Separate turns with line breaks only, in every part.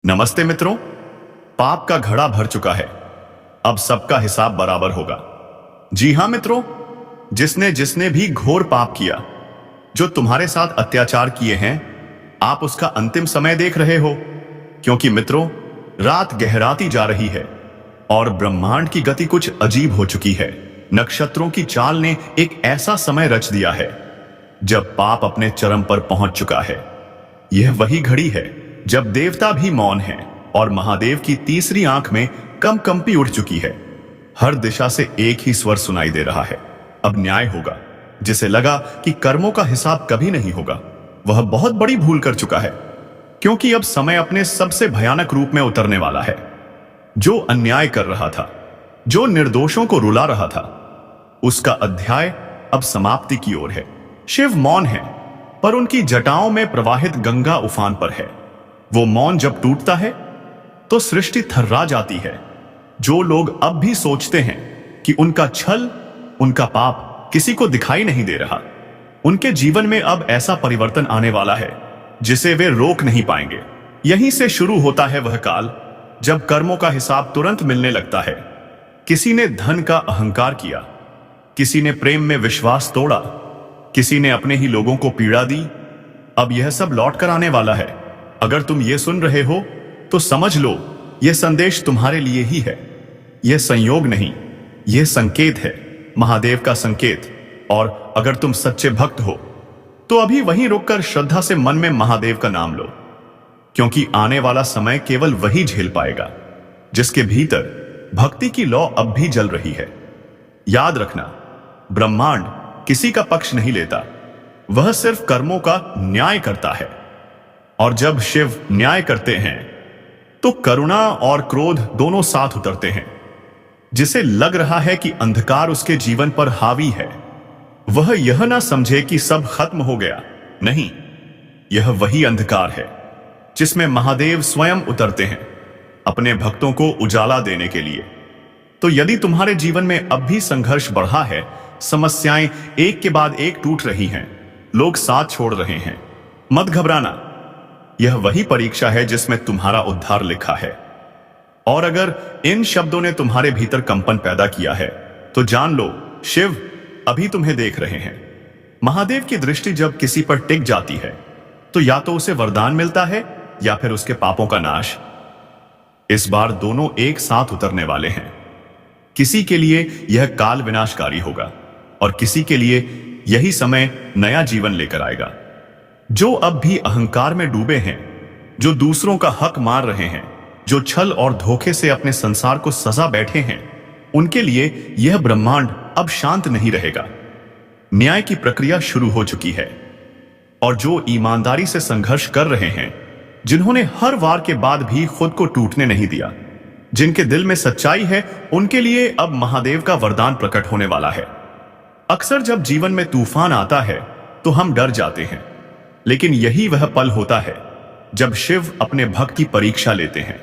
नमस्ते मित्रों। पाप का घड़ा भर चुका है, अब सबका हिसाब बराबर होगा। जी हां मित्रों, जिसने जिसने भी घोर पाप किया, जो तुम्हारे साथ अत्याचार किए हैं, आप उसका अंतिम समय देख रहे हो। क्योंकि मित्रों, रात गहराती जा रही है और ब्रह्मांड की गति कुछ अजीब हो चुकी है। नक्षत्रों की चाल ने एक ऐसा समय रच दिया है जब पाप अपने चरम पर पहुंच चुका है। यह वही घड़ी है जब देवता भी मौन हैं और महादेव की तीसरी आंख में कंपी उठ चुकी है। हर दिशा से एक ही स्वर सुनाई दे रहा है, अब न्याय होगा। जिसे लगा कि कर्मों का हिसाब कभी नहीं होगा, वह बहुत बड़ी भूल कर चुका है, क्योंकि अब समय अपने सबसे भयानक रूप में उतरने वाला है। जो अन्याय कर रहा था, जो निर्दोषों को रुला रहा था, उसका अध्याय अब समाप्ति की ओर है। शिव मौन है, पर उनकी जटाओं में प्रवाहित गंगा उफान पर है। वो मौन जब टूटता है तो सृष्टि थर्रा जाती है। जो लोग अब भी सोचते हैं कि उनका छल, उनका पाप किसी को दिखाई नहीं दे रहा, उनके जीवन में अब ऐसा परिवर्तन आने वाला है जिसे वे रोक नहीं पाएंगे। यहीं से शुरू होता है वह काल जब कर्मों का हिसाब तुरंत मिलने लगता है। किसी ने धन का अहंकार किया, किसी ने प्रेम में विश्वास तोड़ा, किसी ने अपने ही लोगों को पीड़ा दी। अब यह सब लौट कर आने वाला है। अगर तुम ये सुन रहे हो तो समझ लो, यह संदेश तुम्हारे लिए ही है। यह संयोग नहीं, यह संकेत है, महादेव का संकेत। और अगर तुम सच्चे भक्त हो तो अभी वहीं रुककर श्रद्धा से मन में महादेव का नाम लो, क्योंकि आने वाला समय केवल वही झेल पाएगा जिसके भीतर भक्ति की लौ अब भी जल रही है। याद रखना, ब्रह्मांड किसी का पक्ष नहीं लेता, वह सिर्फ कर्मों का न्याय करता है। और जब शिव न्याय करते हैं तो करुणा और क्रोध दोनों साथ उतरते हैं। जिसे लग रहा है कि अंधकार उसके जीवन पर हावी है, वह यह ना समझे कि सब खत्म हो गया। नहीं, यह वही अंधकार है जिसमें महादेव स्वयं उतरते हैं अपने भक्तों को उजाला देने के लिए। तो यदि तुम्हारे जीवन में अब भी संघर्ष बढ़ा है, समस्याएं एक के बाद एक टूट रही हैं, लोग साथ छोड़ रहे हैं, मत घबराना। यह वही परीक्षा है जिसमें तुम्हारा उद्धार लिखा है। और अगर इन शब्दों ने तुम्हारे भीतर कंपन पैदा किया है तो जान लो, शिव अभी तुम्हें देख रहे हैं। महादेव की दृष्टि जब किसी पर टिक जाती है तो या तो उसे वरदान मिलता है या फिर उसके पापों का नाश। इस बार दोनों एक साथ उतरने वाले हैं। किसी के लिए यह काल विनाशकारी होगा और किसी के लिए यही समय नया जीवन लेकर आएगा। जो अब भी अहंकार में डूबे हैं, जो दूसरों का हक मार रहे हैं, जो छल और धोखे से अपने संसार को सजा बैठे हैं, उनके लिए यह ब्रह्मांड अब शांत नहीं रहेगा। न्याय की प्रक्रिया शुरू हो चुकी है। और जो ईमानदारी से संघर्ष कर रहे हैं, जिन्होंने हर वार के बाद भी खुद को टूटने नहीं दिया, जिनके दिल में सच्चाई है, उनके लिए अब महादेव का वरदान प्रकट होने वाला है। अक्सर जब जीवन में तूफान आता है तो हम डर जाते हैं, लेकिन यही वह पल होता है जब शिव अपने भक्त की परीक्षा लेते हैं।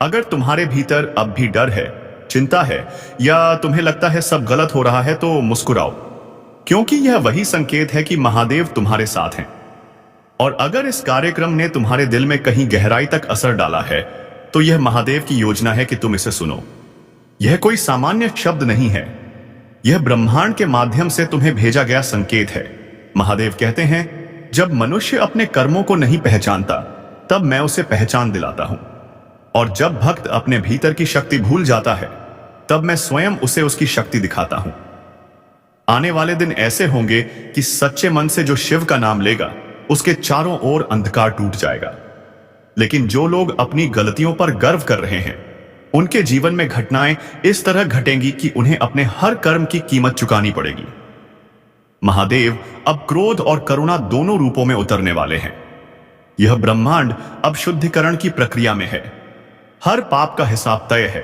अगर तुम्हारे भीतर अब भी डर है, चिंता है, या तुम्हें लगता है सब गलत हो रहा है, तो मुस्कुराओ, क्योंकि यह वही संकेत है कि महादेव तुम्हारे साथ हैं। और अगर इस कार्यक्रम ने तुम्हारे दिल में कहीं गहराई तक असर डाला है तो यह महादेव की योजना है कि तुम इसे सुनो। यह कोई सामान्य शब्द नहीं है, यह ब्रह्मांड के माध्यम से तुम्हें भेजा गया संकेत है। महादेव कहते हैं, जब मनुष्य अपने कर्मों को नहीं पहचानता, तब मैं उसे पहचान दिलाता हूं। और जब भक्त अपने भीतर की शक्ति भूल जाता है, तब मैं स्वयं उसे उसकी शक्ति दिखाता हूं। आने वाले दिन ऐसे होंगे कि सच्चे मन से जो शिव का नाम लेगा, उसके चारों ओर अंधकार टूट जाएगा। लेकिन जो लोग अपनी गलतियों पर गर्व कर रहे हैं, उनके जीवन में घटनाएं इस तरह घटेंगी कि उन्हें अपने हर कर्म की कीमत चुकानी पड़ेगी। महादेव अब क्रोध और करुणा दोनों रूपों में उतरने वाले हैं। यह ब्रह्मांड अब शुद्धिकरण की प्रक्रिया में है। हर पाप का हिसाब तय है,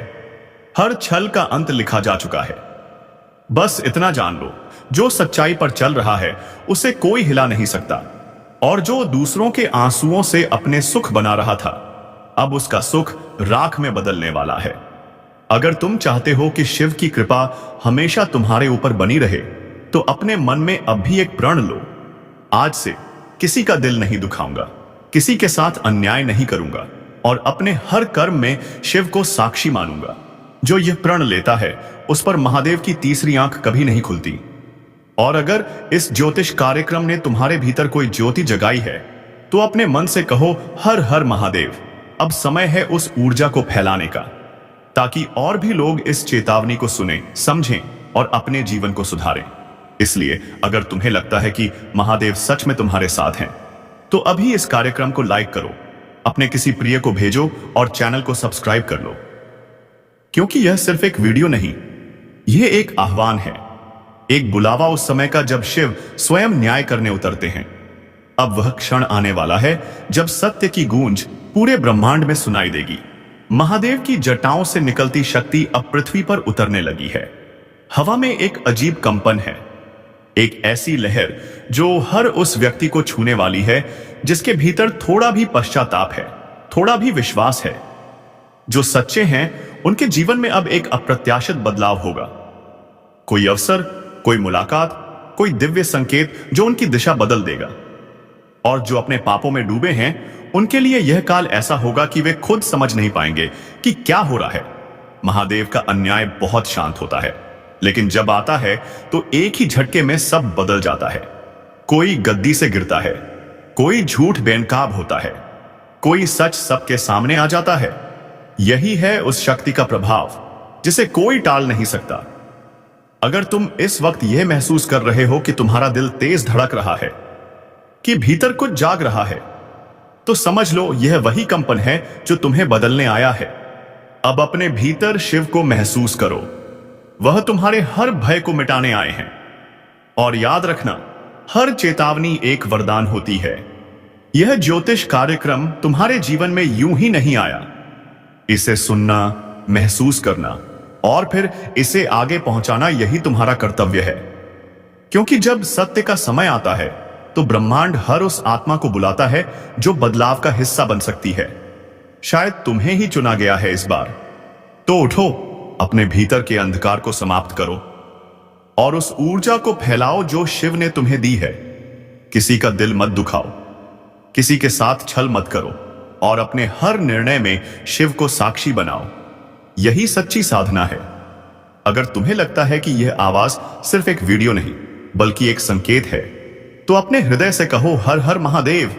हर छल का अंत लिखा जा चुका है। बस इतना जान लो, जो सच्चाई पर चल रहा है उसे कोई हिला नहीं सकता। और जो दूसरों के आंसुओं से अपने सुख बना रहा था, अब उसका सुख राख में बदलने वाला है। अगर तुम चाहते हो कि शिव की कृपा हमेशा तुम्हारे ऊपर बनी रहे, तो अपने मन में अब भी एक प्रण लो, आज से किसी का दिल नहीं दुखाऊंगा, किसी के साथ अन्याय नहीं करूंगा और अपने हर कर्म में शिव को साक्षी मानूंगा। जो यह प्रण लेता है उस पर महादेव की तीसरी आंख कभी नहीं खुलती। और अगर इस ज्योतिष कार्यक्रम ने तुम्हारे भीतर कोई ज्योति जगाई है तो अपने मन से कहो, हर हर महादेव। अब समय है उस ऊर्जा को फैलाने का, ताकि और भी लोग इस चेतावनी को सुने, समझें और अपने जीवन को सुधारें। इसलिए अगर तुम्हें लगता है कि महादेव सच में तुम्हारे साथ हैं, तो अभी इस कार्यक्रम को लाइक करो, अपने किसी प्रिय को भेजो और चैनल को सब्सक्राइब कर लो। क्योंकि यह सिर्फ एक वीडियो नहीं, यह एक आह्वान है, एक बुलावा उस समय का जब शिव स्वयं न्याय करने उतरते हैं। अब वह क्षण आने वाला है जब सत्य की गूंज पूरे ब्रह्मांड में सुनाई देगी। महादेव की जटाओं से निकलती शक्ति अब पृथ्वी पर उतरने लगी है। हवा में एक अजीब कंपन है, एक ऐसी लहर जो हर उस व्यक्ति को छूने वाली है जिसके भीतर थोड़ा भी पश्चाताप है, थोड़ा भी विश्वास है। जो सच्चे हैं उनके जीवन में अब एक अप्रत्याशित बदलाव होगा। कोई अवसर, कोई मुलाकात, कोई दिव्य संकेत जो उनकी दिशा बदल देगा। और जो अपने पापों में डूबे हैं उनके लिए यह काल ऐसा होगा कि वे खुद समझ नहीं पाएंगे कि क्या हो रहा है। महादेव का अन्याय बहुत शांत होता है, लेकिन जब आता है तो एक ही झटके में सब बदल जाता है। कोई गद्दी से गिरता है, कोई झूठ बेनकाब होता है, कोई सच सबके सामने आ जाता है। यही है उस शक्ति का प्रभाव जिसे कोई टाल नहीं सकता। अगर तुम इस वक्त यह महसूस कर रहे हो कि तुम्हारा दिल तेज धड़क रहा है, कि भीतर कुछ जाग रहा है, तो समझ लो यह वही कंपन है जो तुम्हें बदलने आया है। अब अपने भीतर शिव को महसूस करो, वह तुम्हारे हर भय को मिटाने आए हैं। और याद रखना, हर चेतावनी एक वरदान होती है। यह ज्योतिष कार्यक्रम तुम्हारे जीवन में यूं ही नहीं आया। इसे सुनना, महसूस करना और फिर इसे आगे पहुंचाना यही तुम्हारा कर्तव्य है। क्योंकि जब सत्य का समय आता है तो ब्रह्मांड हर उस आत्मा को बुलाता है जो बदलाव का हिस्सा बन सकती है। शायद तुम्हें ही चुना गया है इस बार। तो उठो, अपने भीतर के अंधकार को समाप्त करो और उस ऊर्जा को फैलाओ जो शिव ने तुम्हें दी है। किसी का दिल मत दुखाओ, किसी के साथ छल मत करो और अपने हर निर्णय में शिव को साक्षी बनाओ। यही सच्ची साधना है। अगर तुम्हें लगता है कि यह आवाज सिर्फ एक वीडियो नहीं बल्कि एक संकेत है, तो अपने हृदय से कहो, हर हर महादेव।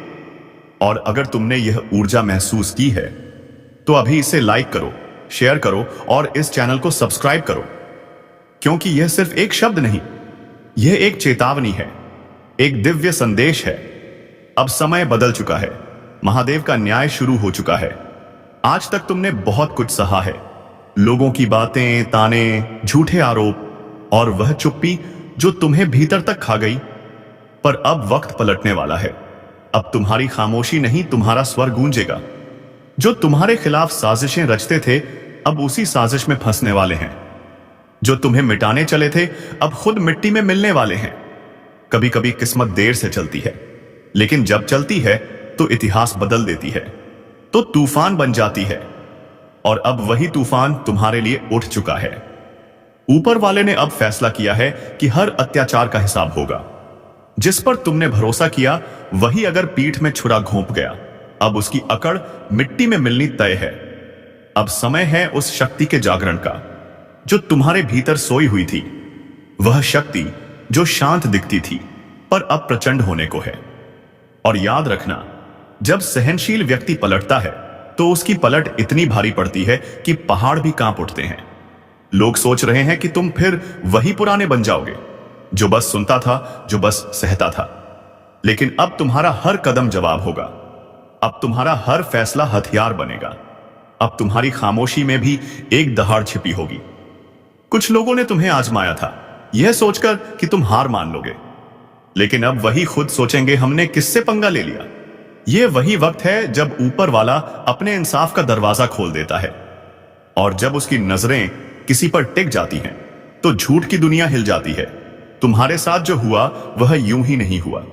और अगर तुमने यह ऊर्जा महसूस की है तो अभी इसे लाइक करो, शेयर करो और इस चैनल को सब्सक्राइब करो। क्योंकि यह सिर्फ एक शब्द नहीं, यह एक चेतावनी है, एक दिव्य संदेश है। अब समय बदल चुका है, महादेव का न्याय शुरू हो चुका है। आज तक तुमने बहुत कुछ सहा है, लोगों की बातें, ताने, झूठे आरोप और वह चुप्पी जो तुम्हें भीतर तक खा गई। पर अब वक्त पलटने वाला है। अब तुम्हारी खामोशी नहीं, तुम्हारा स्वर गूंजेगा। जो तुम्हारे खिलाफ साजिशें रचते थे अब उसी साजिश में फंसने वाले हैं। जो तुम्हें मिटाने चले थे अब खुद मिट्टी में मिलने वाले हैं। कभी कभी किस्मत देर से चलती है, लेकिन जब चलती है तो इतिहास बदल देती है, तो तूफान बन जाती है। और अब वही तूफान तुम्हारे लिए उठ चुका है। ऊपर वाले ने अब फैसला किया है कि हर अत्याचार का हिसाब होगा। जिस पर तुमने भरोसा किया वही अगर पीठ में छुरा घोंप गया, अब उसकी अकड़ मिट्टी में मिलनी तय है। अब समय है उस शक्ति के जागरण का जो तुम्हारे भीतर सोई हुई थी। वह शक्ति जो शांत दिखती थी पर अब प्रचंड होने को है। और याद रखना, जब सहनशील व्यक्ति पलटता है तो उसकी पलट इतनी भारी पड़ती है कि पहाड़ भी कांप उठते हैं। लोग सोच रहे हैं कि तुम फिर वही पुराने बन जाओगे, जो बस सुनता था, जो बस सहता था। लेकिन अब तुम्हारा हर कदम जवाब होगा। अब तुम्हारा हर फैसला हथियार बनेगा। अब तुम्हारी खामोशी में भी एक दहाड़ छिपी होगी। कुछ लोगों ने तुम्हें आजमाया था यह सोचकर कि तुम हार मान लोगे, लेकिन अब वही खुद सोचेंगे हमने किससे पंगा ले लिया। यह वही वक्त है जब ऊपर वाला अपने इंसाफ का दरवाजा खोल देता है। और जब उसकी नजरें किसी पर टिक जाती हैं तो झूठ की दुनिया हिल जाती है। तुम्हारे साथ जो हुआ वह यूं ही नहीं हुआ।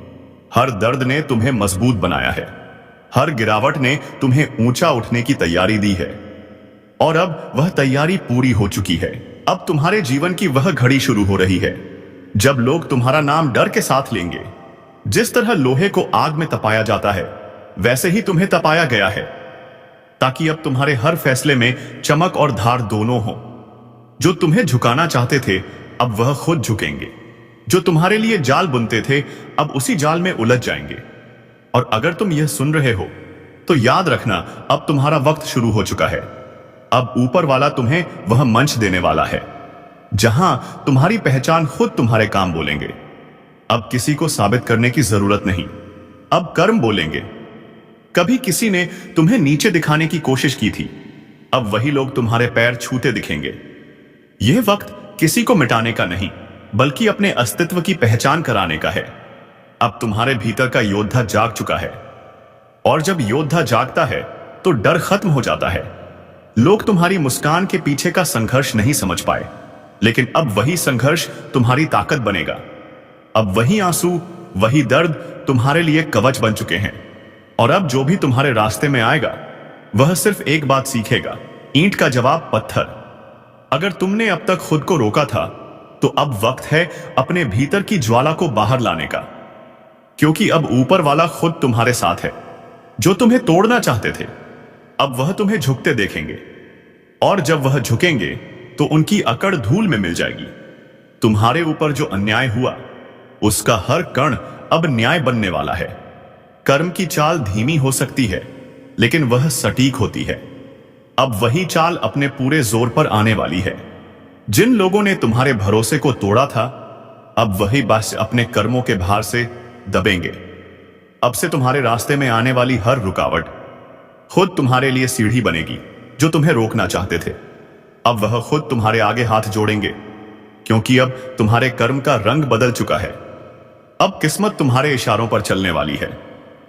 हर दर्द ने तुम्हें मजबूत बनाया है, हर गिरावट ने तुम्हें ऊंचा उठने की तैयारी दी है। और अब वह तैयारी पूरी हो चुकी है। अब तुम्हारे जीवन की वह घड़ी शुरू हो रही है जब लोग तुम्हारा नाम डर के साथ लेंगे। जिस तरह लोहे को आग में तपाया जाता है वैसे ही तुम्हें तपाया गया है। ताकि अब तुम्हारे हर फैसले में चमक और धार दोनों हो। जो तुम्हें झुकाना चाहते थे अब वह खुद झुकेंगे। जो तुम्हारे लिए जाल बुनते थे अब उसी जाल में उलझ जाएंगे। और अगर तुम यह सुन रहे हो तो याद रखना, अब तुम्हारा वक्त शुरू हो चुका है। अब ऊपर वाला तुम्हें वह मंच देने वाला है जहां तुम्हारी पहचान खुद तुम्हारे काम बोलेंगे। अब किसी को साबित करने की जरूरत नहीं, अब कर्म बोलेंगे। कभी किसी ने तुम्हें नीचे दिखाने की कोशिश की थी, अब वही लोग तुम्हारे पैर छूते दिखेंगे। यह वक्त किसी को मिटाने का नहीं, बल्कि अपने अस्तित्व की पहचान कराने का है। अब तुम्हारे भीतर का योद्धा जाग चुका है, और जब योद्धा जागता है तो डर खत्म हो जाता है। लोग तुम्हारी मुस्कान के पीछे का संघर्ष नहीं समझ पाए, लेकिन अब वही संघर्ष तुम्हारी ताकत बनेगा। अब वही आंसू, वही दर्द तुम्हारे लिए कवच बन चुके हैं। और अब जो भी तुम्हारे रास्ते में आएगा वह सिर्फ एक बात सीखेगा, ईंट का जवाब पत्थर। अगर तुमने अब तक खुद को रोका था तो अब वक्त है अपने भीतर की ज्वाला को बाहर लाने का, क्योंकि अब ऊपर वाला खुद तुम्हारे साथ है। जो तुम्हें तोड़ना चाहते थे अब वह तुम्हें झुकते देखेंगे, और जब वह झुकेंगे तो उनकी अकड़ धूल में मिल जाएगी। तुम्हारे ऊपर जो अन्याय हुआ उसका हर कण अब न्याय बनने वाला है। कर्म की चाल धीमी हो सकती है, लेकिन वह सटीक होती है। अब वही चाल अपने पूरे जोर पर आने वाली है। जिन लोगों ने तुम्हारे भरोसे को तोड़ा था अब वही बस अपने कर्मों के भार से दबेंगे। अब से तुम्हारे रास्ते में आने वाली हर रुकावट खुद तुम्हारे लिए सीढ़ी बनेगी। जो तुम्हें रोकना चाहते थे अब वह खुद तुम्हारे आगे हाथ जोड़ेंगे, क्योंकि अब तुम्हारे कर्म का रंग बदल चुका है। अब किस्मत तुम्हारे इशारों पर चलने वाली है।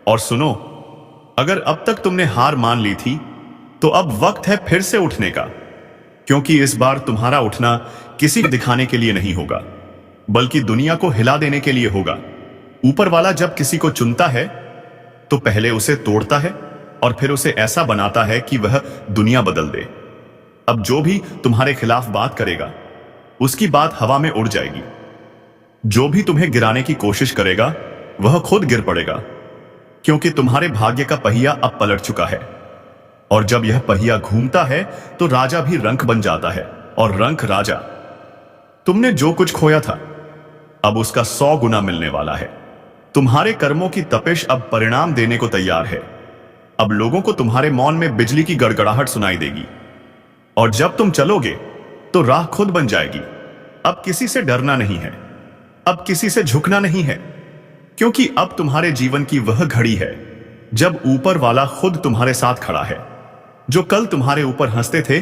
और सुनो, अगर अब तक तुमने हार मान ली थी तो अब वक्त है फिर से उठने का, क्योंकि इस बार तुम्हारा उठना किसी को दिखाने के लिए नहीं होगा, बल्कि दुनिया को हिला देने के लिए होगा। ऊपर वाला जब किसी को चुनता है तो पहले उसे तोड़ता है और फिर उसे ऐसा बनाता है कि वह दुनिया बदल दे। अब जो भी तुम्हारे खिलाफ बात करेगा उसकी बात हवा में उड़ जाएगी। जो भी तुम्हें गिराने की कोशिश करेगा वह खुद गिर पड़ेगा, क्योंकि तुम्हारे भाग्य का पहिया अब पलट चुका है। और जब यह पहिया घूमता है तो राजा भी रंक बन जाता है, और रंक राजा। तुमने जो कुछ खोया था अब उसका 100 गुना मिलने वाला है। तुम्हारे कर्मों की तपिश अब परिणाम देने को तैयार है। अब लोगों को तुम्हारे मौन में बिजली की गड़गड़ाहट सुनाई देगी, और जब तुम चलोगे तो राह खुद बन जाएगी। अब किसी से डरना नहीं है, अब किसी से झुकना नहीं है, क्योंकि अब तुम्हारे जीवन की वह घड़ी है जब ऊपर वाला खुद तुम्हारे साथ खड़ा है। जो कल तुम्हारे ऊपर हंसते थे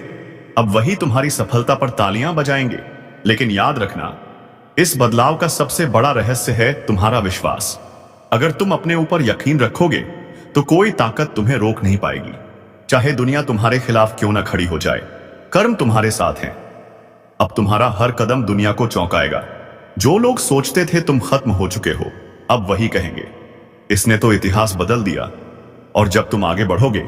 अब वही तुम्हारी सफलता पर तालियां बजाएंगे। लेकिन याद रखना, इस बदलाव का सबसे बड़ा रहस्य है तुम्हारा विश्वास। अगर तुम अपने ऊपर यकीन रखोगे तो कोई ताकत तुम्हें रोक नहीं पाएगी, चाहे दुनिया तुम्हारे खिलाफ क्यों ना खड़ी हो जाए। कर्म तुम्हारे साथ हैं। अब तुम्हारा हर कदम दुनिया को चौंकाएगा। जो लोग सोचते थे तुम खत्म हो चुके हो अब वही कहेंगे, इसने तो इतिहास बदल दिया। और जब तुम आगे बढ़ोगे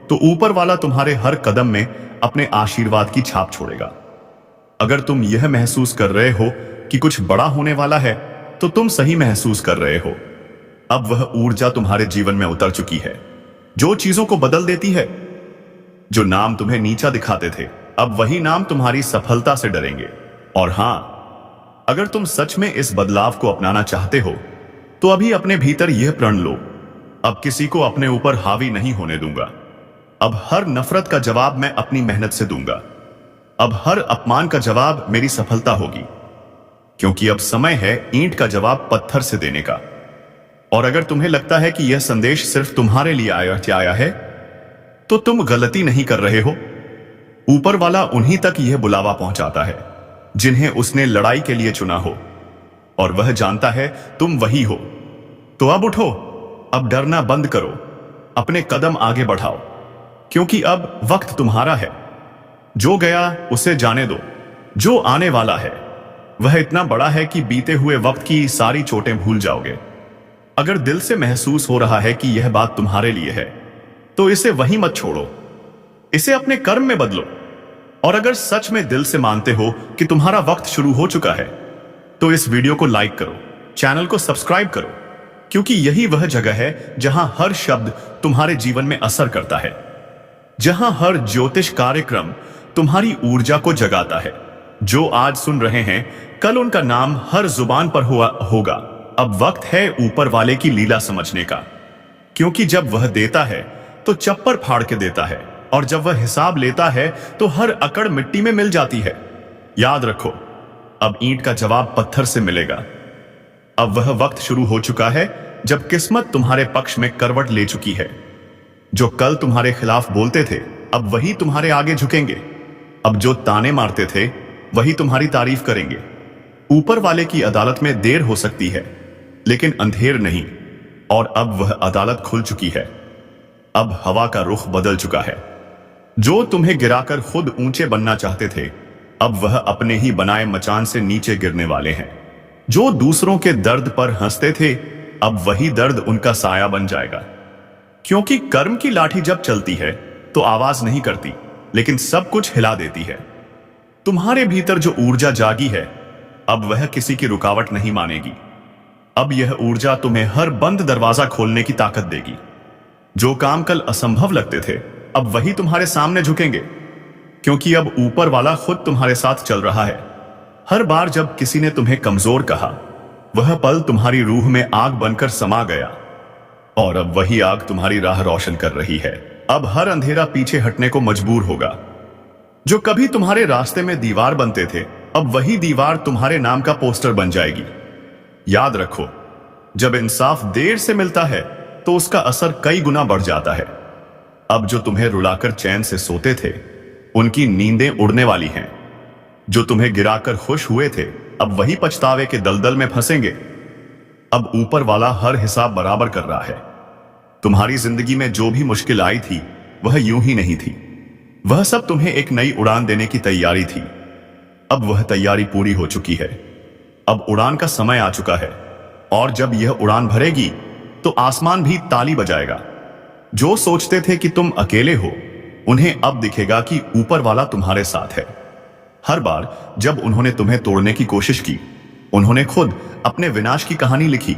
तो ऊपर वाला तुम्हारे हर कदम में अपने आशीर्वाद की छाप छोड़ेगा। अगर तुम यह महसूस कर रहे हो कि कुछ बड़ा होने वाला है तो तुम सही महसूस कर रहे हो। अब वह ऊर्जा तुम्हारे जीवन में उतर चुकी है जो चीजों को बदल देती है। जो नाम तुम्हें नीचा दिखाते थे अब वही नाम तुम्हारी सफलता से डरेंगे। और हां, अगर तुम सच में इस बदलाव को अपनाना चाहते हो तो अभी अपने भीतर यह प्रण लो, अब किसी को अपने ऊपर हावी नहीं होने दूंगा। अब हर नफरत का जवाब मैं अपनी मेहनत से दूंगा। अब हर अपमान का जवाब मेरी सफलता होगी, क्योंकि अब समय है ईंट का जवाब पत्थर से देने का। और अगर तुम्हें लगता है कि यह संदेश सिर्फ तुम्हारे लिए आया है तो तुम गलती नहीं कर रहे हो। ऊपर वाला उन्हीं तक यह बुलावा पहुंचाता है जिन्हें उसने लड़ाई के लिए चुना हो, और वह जानता है तुम वही हो। तो अब उठो, अब डरना बंद करो, अपने कदम आगे बढ़ाओ, क्योंकि अब वक्त तुम्हारा है। जो गया उसे जाने दो, जो आने वाला है वह इतना बड़ा है कि बीते हुए वक्त की सारी चोटें भूल जाओगे। अगर दिल से महसूस हो रहा है कि यह बात तुम्हारे लिए है तो इसे वहीं मत छोड़ो, इसे अपने कर्म में बदलो। और अगर सच में दिल से मानते हो कि तुम्हारा वक्त शुरू हो चुका है तो इस वीडियो को लाइक करो, चैनल को सब्सक्राइब करो, क्योंकि यही वह जगह है जहां हर शब्द तुम्हारे जीवन में असर करता है। जहां हर ज्योतिष कार्यक्रम तुम्हारी ऊर्जा को जगाता है। जो आज सुन रहे हैं, कल उनका नाम हर जुबान पर हुआ होगा। अब वक्त है ऊपर वाले की लीला समझने का, क्योंकि जब वह देता है तो चप्पर फाड़ के देता है, और जब वह हिसाब लेता है तो हर अकड़ मिट्टी में मिल जाती है। याद रखो, अब ईंट का जवाब पत्थर से मिलेगा। अब वह वक्त शुरू हो चुका है जब किस्मत तुम्हारे पक्ष में करवट ले चुकी है। जो कल तुम्हारे खिलाफ बोलते थे, अब वही तुम्हारे आगे झुकेंगे। अब जो ताने मारते थे, वही तुम्हारी तारीफ करेंगे। ऊपर वाले की अदालत में देर हो सकती है, लेकिन अंधेर नहीं। और अब वह अदालत खुल चुकी है। अब हवा का रुख बदल चुका है। जो तुम्हें गिराकर खुद ऊंचे बनना चाहते थे, अब वह अपने ही बनाए मचान से नीचे गिरने वाले हैं। जो दूसरों के दर्द पर हंसते थे, अब वही दर्द उनका साया बन जाएगा। क्योंकि कर्म की लाठी जब चलती है तो आवाज नहीं करती, लेकिन सब कुछ हिला देती है। तुम्हारे भीतर जो ऊर्जा जागी है, अब वह किसी की रुकावट नहीं मानेगी। अब यह ऊर्जा तुम्हें हर बंद दरवाजा खोलने की ताकत देगी। जो काम कल असंभव लगते थे, अब वही तुम्हारे सामने झुकेंगे, क्योंकि अब ऊपर वाला खुद तुम्हारे साथ चल रहा है। हर बार जब किसी ने तुम्हें कमजोर कहा, वह पल तुम्हारी रूह में आग बनकर समा गया, और अब वही आग तुम्हारी राह रोशन कर रही है। अब हर अंधेरा पीछे हटने को मजबूर होगा। जो कभी तुम्हारे रास्ते में दीवार बनते थे, अब वही दीवार तुम्हारे नाम का पोस्टर बन जाएगी। याद रखो, जब इंसाफ देर से मिलता है तो उसका असर कई गुना बढ़ जाता है। अब जो तुम्हें रुलाकर चैन से सोते थे, उनकी नींदें उड़ने वाली हैं। जो तुम्हें गिराकर खुश हुए थे, अब वही पछतावे के दलदल में फंसेंगे। अब ऊपर वाला हर हिसाब बराबर कर रहा है। तुम्हारी जिंदगी में जो भी मुश्किल आई थी, वह यूं ही नहीं थी। वह सब तुम्हें एक नई उड़ान देने की तैयारी थी। अब वह तैयारी पूरी हो चुकी है। अब उड़ान का समय आ चुका है, और जब यह उड़ान भरेगी तो आसमान भी ताली बजाएगा। जो सोचते थे कि तुम अकेले हो, उन्हें अब दिखेगा कि ऊपर वाला तुम्हारे साथ है। हर बार जब उन्होंने तुम्हें तोड़ने की कोशिश की, उन्होंने खुद अपने विनाश की कहानी लिखी,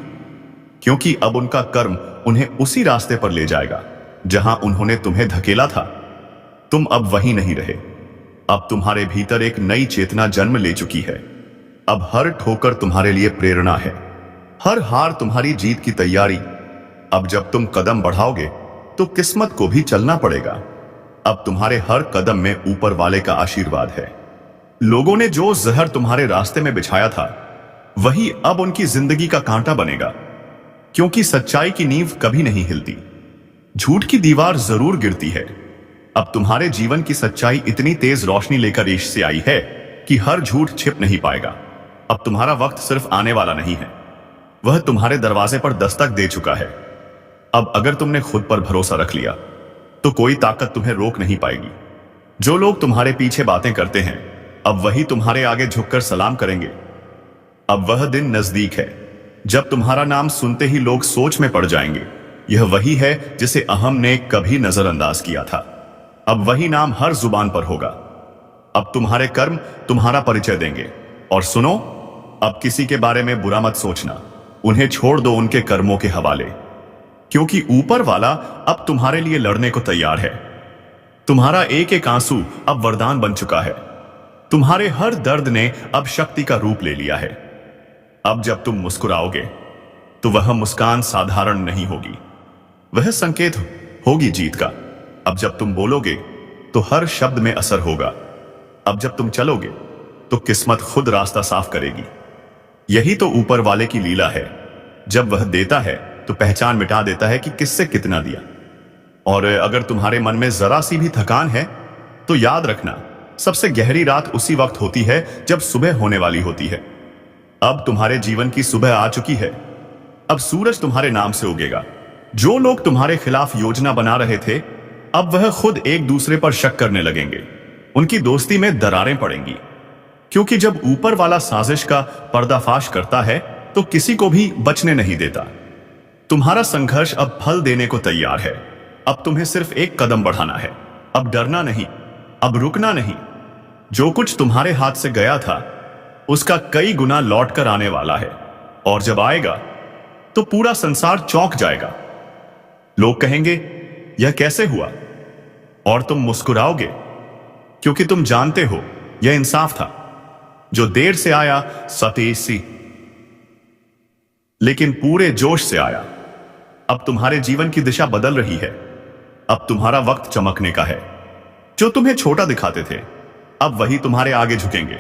क्योंकि अब उनका कर्म उन्हें उसी रास्ते पर ले जाएगा जहां उन्होंने तुम्हें धकेला था। तुम अब वही नहीं रहे। अब तुम्हारे भीतर एक नई चेतना जन्म ले चुकी है। अब हर ठोकर तुम्हारे लिए प्रेरणा है, हर हार तुम्हारी जीत की तैयारी। अब जब तुम कदम बढ़ाओगे तो किस्मत को भी चलना पड़ेगा। अब तुम्हारे हर कदम में ऊपर वाले का आशीर्वाद है। लोगों ने जो जहर तुम्हारे रास्ते में बिछाया था, वही अब उनकी जिंदगी का कांटा बनेगा, क्योंकि सच्चाई की नींव कभी नहीं हिलती। झूठ की दीवार जरूर गिरती है। अब तुम्हारे जीवन की सच्चाई इतनी तेज रोशनी लेकर ईश से आई है कि हर झूठ छिप नहीं पाएगा। अब तुम्हारा वक्त सिर्फ आने वाला नहीं है, वह तुम्हारे दरवाजे पर दस्तक दे चुका है। अब अगर तुमने खुद पर भरोसा रख लिया, तो कोई ताकत तुम्हें रोक नहीं पाएगी। जो लोग तुम्हारे पीछे बातें करते हैं, अब वही तुम्हारे आगे झुककर सलाम करेंगे। अब वह दिन नजदीक है जब तुम्हारा नाम सुनते ही लोग सोच में पड़ जाएंगे, यह वही है जिसे अहम ने कभी नजरअंदाज किया था। अब वही नाम हर जुबान पर होगा। अब तुम्हारे कर्म तुम्हारा परिचय देंगे। और सुनो, अब किसी के बारे में बुरा मत सोचना, उन्हें छोड़ दो उनके कर्मों के हवाले, क्योंकि ऊपर वाला अब तुम्हारे लिए लड़ने को तैयार है। तुम्हारा एक एक आंसू अब वरदान बन चुका है। तुम्हारे हर दर्द ने अब शक्ति का रूप ले लिया है। अब जब तुम मुस्कुराओगे तो वह मुस्कान साधारण नहीं होगी, वह संकेत होगी जीत का। अब जब तुम बोलोगे तो हर शब्द में असर होगा। अब जब तुम चलोगे तो किस्मत खुद रास्ता साफ करेगी। यही तो ऊपर वाले की लीला है। जब वह देता है तो पहचान मिटा देता है कि किससे कितना दिया। और अगर तुम्हारे मन में जरा सी भी थकान है, तो याद रखना, सबसे गहरी रात उसी वक्त होती है जब सुबह होने वाली होती है। अब तुम्हारे जीवन की सुबह आ चुकी है। अब सूरज तुम्हारे नाम से उगेगा। जो लोग तुम्हारे खिलाफ योजना बना रहे थे, अब वह खुद एक दूसरे पर शक करने लगेंगे। उनकी दोस्ती में दरारें पड़ेंगी, क्योंकि जब ऊपर वाला साजिश का पर्दाफाश करता है तो किसी को भी बचने नहीं देता। तुम्हारा संघर्ष अब फल देने को तैयार है। अब तुम्हें सिर्फ एक कदम बढ़ाना है। अब डरना नहीं, अब रुकना नहीं। जो कुछ तुम्हारे हाथ से गया था, उसका कई गुना लौट कर आने वाला है, और जब आएगा तो पूरा संसार चौंक जाएगा। लोग कहेंगे, यह कैसे हुआ? और तुम मुस्कुराओगे, क्योंकि तुम जानते हो यह इंसाफ था। जो देर से आया सतेज सी, लेकिन पूरे जोश से आया। अब तुम्हारे जीवन की दिशा बदल रही है। अब तुम्हारा वक्त चमकने का है। जो तुम्हें छोटा दिखाते थे, अब वही तुम्हारे आगे झुकेंगे,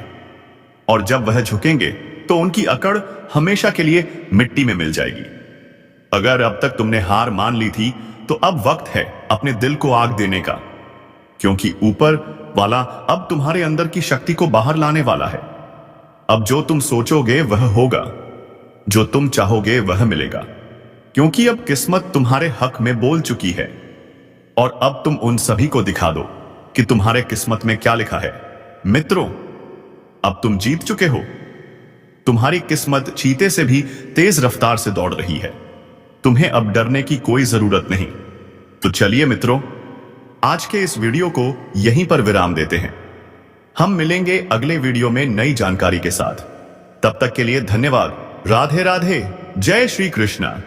और जब वह झुकेंगे तो उनकी अकड़ हमेशा के लिए मिट्टी में मिल जाएगी। अगर अब तक तुमने हार मान ली थी, तो अब वक्त है अपने दिल को आग देने का, क्योंकि ऊपर वाला अब तुम्हारे अंदर की शक्ति को बाहर लाने वाला है। अब जो तुम सोचोगे वह होगा, जो तुम चाहोगे वह मिलेगा, क्योंकि अब किस्मत तुम्हारे हक में बोल चुकी है। और अब तुम उन सभी को दिखा दो कि तुम्हारे किस्मत में क्या लिखा है। मित्रों, अब तुम जीत चुके हो। तुम्हारी किस्मत चीते से भी तेज रफ्तार से दौड़ रही है। तुम्हें अब डरने की कोई जरूरत नहीं। तो चलिए मित्रों, आज के इस वीडियो को यहीं पर विराम देते हैं। हम मिलेंगे अगले वीडियो में नई जानकारी के साथ। तब तक के लिए धन्यवाद। राधे राधे। जय श्री कृष्णा।